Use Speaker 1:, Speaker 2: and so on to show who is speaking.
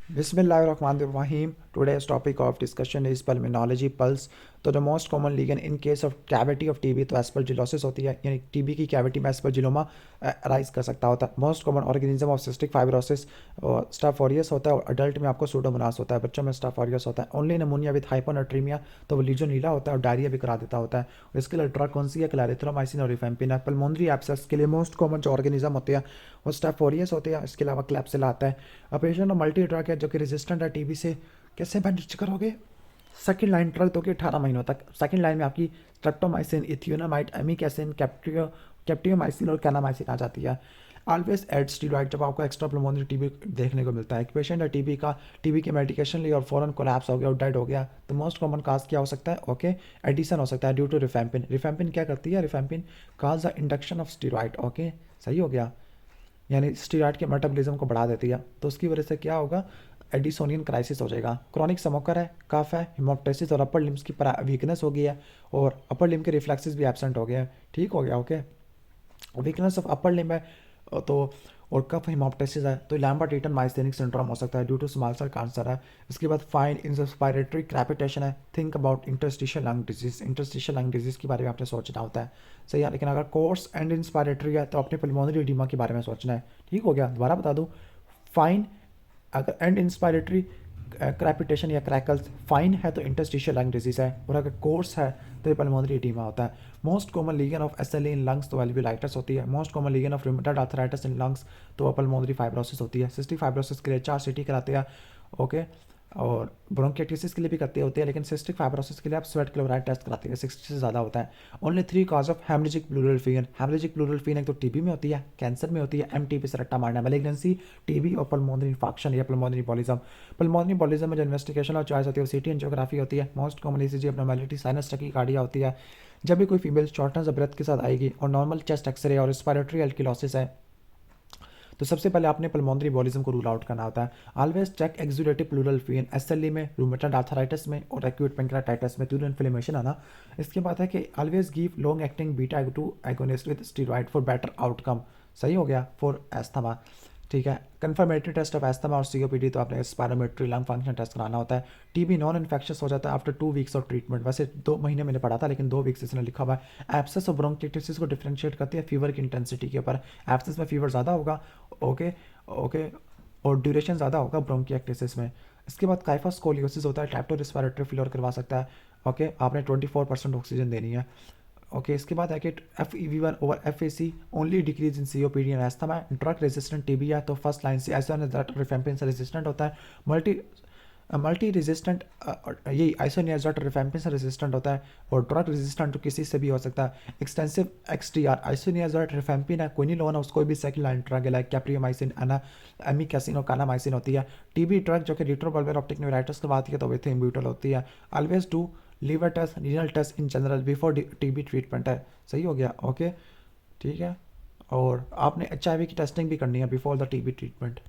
Speaker 1: Bismillahirrahmanirrahim. Today's topic of discussion is pulmonology pulse. तो जो most common ligand in case of cavity of TB तो aspergillosis होती है, यानी टीबी की कैविटी में एस्परजिलोमा राइज कर सकता होता है। Most common organism of cystic fibrosis staff aureus होता है, और अडल्ट में आपको सूडोमोनास होता है, बच्चों में स्टाफ ऑरियस होता है। ओनली नमूनिया विद हाइपोनाट्रीमिया, तो वो लीजोनीला होता है और डायरिया भी करा देता होता है। और इसके लिए ड्रग कौन सी है? क्लैरिथ्रोमाइसिन और रिफेम्पिन है। पल्मोनरी एब्सेस के लिए मोस्ट कॉमन जो ऑर्गेनिज्म होते हैं वो स्टाफ ऑरियस होते हैं। इसके अलावा क्लैप्सिला आता है। ऑपरेशन और मल्टी ड्रग है जो कि रेजिस्टेंट है टीबी से। कैसे मैनेज करोगे? सेकेंड लाइन ड्रग दोगे 18 महीनों तक। सेकेंड लाइन में आपकी स्ट्रेप्टोमाइसिन, इथियोनामाइड, एमिकैसिन, कैप्टियोमाइसिन और कैनामाइसिन आ जाती है। ऑलवेज एड स्टीरॉइड जब आपको एक्स्ट्रा प्लमोनरी टीबी देखने को मिलता है। एक पेशेंट है टीबी की मेडिकेशन ली और फौरन कोलैप्स हो गया और डेड हो गया, तो मोस्ट कॉमन काज क्या हो सकता है? ओके, एडिशन हो सकता है ड्यू टू रिफेम्पिन। रिफेम्पिन क्या करती है? Rifampin cause the induction of steroid. Okay, सही हो गया, यानी स्टीरॉइड के मेटाबॉलिज्म को बढ़ा देती है, तो उसकी वजह से क्या होगा? एडिसोनियन क्राइसिस हो जाएगा। क्रॉनिक स्मोकर है, कफ है, हिमोप्टेसिस और अपर लिम्स की वीकनेस हो गई है, और अपर लिम के रिफ्लेक्सेस भी एब्सेंट हो गए हैं। ठीक हो गया, ओके। वीकनेस ऑफ अपर लिम है तो, और कफ हिमोप्टेसिस है तो लैम्बर्ट ईटन माइस्थेनिक सिंड्रोम हो सकता है due to small cell cancer है। इसके बाद फाइन इंस्पायरेटरी क्रैपिटेशन है। Think about interstitial lung disease. Interstitial lung disease के बारे में आपने सोचना होता है, सही है। लेकिन अगर कोर्स एंड इंस्पायरेटरी है तो अपने पल्मोनरी एडिमा के बारे में सोचना है। ठीक हो गया, दोबारा बता दूँ। फाइन अगर एंड इंस्पायरेटरी क्रैपिटेशन या क्रैकल्स फाइन है तो इंटरस्टिशियल लंग डिजीज है, और अगर कोर्स है तो ये पल्मोनरी एडिमा होता है। Most common ligand of SLE in lungs तो एल्वियोलाइटिस होती है। Most common ligand of rheumatoid arthritis in lungs तो पल्मोनरी फाइब्रोसिस होती है। सिस्टिक फाइब्रोसिस के लिए 4 सीटी कराते हैं, ओके। और ब्रोंकिटिस के लिए भी करते होते हैं, लेकिन सिस्टिक फाइब्रोसिस के लिए आप स्वेट क्लोराइड टेस्ट कराते हैं, 60 से ज़्यादा होता है। Only 3 cause of hemorrhagic pleural फिन। हेमरेजिक प्लूरल फिन एक तो टीबी में होती है, कैंसर में होती है, एमटीबी से रट्टा मारना, मैलिग्नेंसी, टीबी और पल्मोनरी इंफेक्शन या पल्मोनरी बॉलिज्म। पल्मोनरी बॉलिज्म में जो इन्वेस्टिगेशन और चॉइस होती है वो सीटी एंजियोग्राफी होती है। Most common ECG abnormality sinus tachycardia होती है जब भी कोई फीमेल शॉर्टनेस ऑफ ब्रेथ के साथ आएगी, और नॉर्मल चेस्ट एक्सरे और रेस्पिरेटरी एल्किलोसिस है तो सबसे पहले आपने पल्मोनरी बॉलिज्म को रूल आउट करना होता है। ऑलवेज चेक एक्सुडेटिव प्लूरल फिन, एसएलई में, रूमेटॉइड आर्थराइटिस में और एक्यूट पेंक्रेटाइटिस में ट्यूरल इन्फ्लेमेशन आना। इसके बाद है कि always give long acting beta 2 agonist with steroid for better outcome. सही हो गया, फॉर एस्थमा। ठीक है, कंफर्मेटरी टेस्ट ऑफ एस्थमा और सीओपीडी तो आपने स्पायरोमेट्री लंग फंक्शन टेस्ट कराना होता है। टीबी नॉन इन्फेक्शस हो जाता है आफ्टर 2 वीक्स ऑफ ट्रीटमेंट। वैसे 2 महीने मैंने पढ़ा था, लेकिन 2 वीक्स इसने लिखा हुआ है। एब्सेस और ब्रोंकिटिस को डिफरेंशिएट करती है फीवर की इंटेंसिटी के ऊपर। एब्सेस में फीवर ज़्यादा होगा, ओके ओके, और ड्यूरेशन ज़्यादा होगा ब्रोंकिएक्टिसिस में। इसके बाद काइफा स्कोलियोसिस होता है, टाइप 2 रिस्पिरेटरी फेलियर करवा सकता है, ओके। आपने 24% ऑक्सीजन देनी है, ओके। इसके बाद है कि FEV1 over FAC only decrease in COPD and asthma. Drug resistant TB है तो फर्स्ट लाइन से आइसोनियाजोल रिफेम्पिन से रेजिस्टेंट होता है। मल्टी रेजिस्टेंट यही आइसोनियाजोल रिफेम्पिन से रेजिस्टेंट होता है, और ड्रग रेजिस्टेंट तो किसी से भी हो सकता है। एक्सटेंसिव XTR आइसोनियाजोल रिफेम्पिन है, कोई नहीं लोन है उसको भी सेकंड लाइन ड्रग है, लाइक कैप्रियोमाइसिन, एमिकैसिन और कानामाइसिन होती है। टीबी ड्रग जो कि रिट्रोवल्वर ऑप्टिक न्यूराइटिस करवाती है तो विथिम्ब्यूटल होती है। Always do liver test, renal test in general before TB treatment है। सही हो गया, ओके, ठीक है। और आपने HIV की टेस्टिंग भी करनी है बिफोर द टीबी ट्रीटमेंट।